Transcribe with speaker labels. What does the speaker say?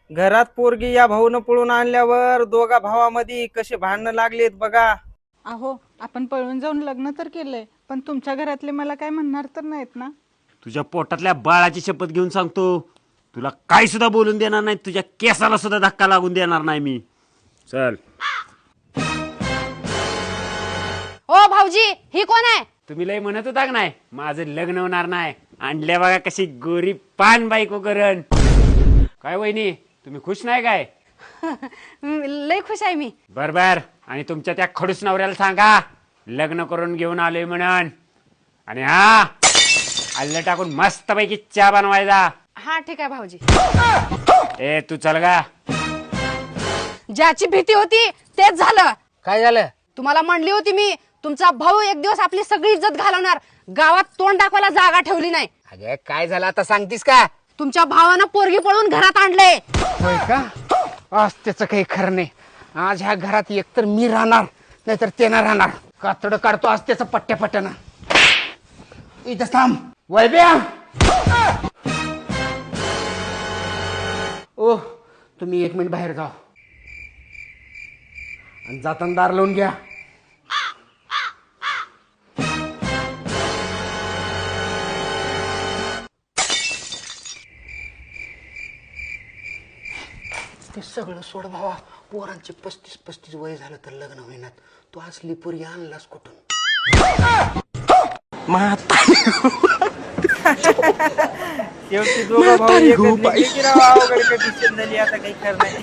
Speaker 1: घरात पोरगी या भाऊन पळून आणल्यावर दोघा भावामध्ये कसे भांडणं लागलेत बघा.
Speaker 2: अहो आपण पळून जाऊन लग्न तर केलंय, पण तुमच्या घरातले मला काय म्हणणार तर नाहीत ना?
Speaker 3: तुझ्या पोटातल्या बाळाची शपथ घेऊन सांगतो, तुला काय सुद्धा बोलून देणार नाही, तुझ्या केसाला सुद्धा धक्का लागून देणार नाही मी. चल.
Speaker 4: ओ भाऊजी, ही कोण आहे?
Speaker 3: तुम्ही लय म्हणत होता का नाही माझं लग्न होणार नाही, आणल्या बघा कशी गोरी पान बायको करण. काय वहिनी, तुम्ही खुश नाही काय?
Speaker 4: लय खुश आहे मी.
Speaker 3: बर आणि तुमच्या त्या खडूस नवऱ्याला सांगा लग्न करून घेऊन आलोय म्हणून. आणि हा आल्लं टाकून मस्त पैकी चहा बनवायचा.
Speaker 4: हा ठीक आहे भाऊजी.
Speaker 3: ए तू चल गा.
Speaker 4: ज्याची भीती होती तेच झालं.
Speaker 5: काय झालं?
Speaker 4: तुम्हाला म्हणली होती मी, तुमचा भाऊ एक दिवस आपली सगळी इज्जत घालवणार. गावात तोंड दाखवायला जागा ठेवली नाही.
Speaker 5: अगं काय झालं आता सांगतीस का?
Speaker 4: तुमच्या भावानं पोरगी पळून घरात आणले.
Speaker 5: होय का? आज त्याचं काही खरं नाही. आज ह्या घरात एकतर मी राहणार नाहीतर ते ना राहणार. कातड काढतो आज त्याचं पट्ट्यानं. इथं थांब वैब्या. ओ तुम्ही 1 मिनिट बाहेर जा आणि जाताना दार लावून घ्या. ते सगळं सोड भावा. पोरांचे 35-35 वय झालं तर लग्न होईनात. तू असली पोरी आणलास कुठून?
Speaker 1: शेवटी दोघा भाऊ एकच निघले की राव, अवघड कंडिशन झाली आता काही खरं नाही.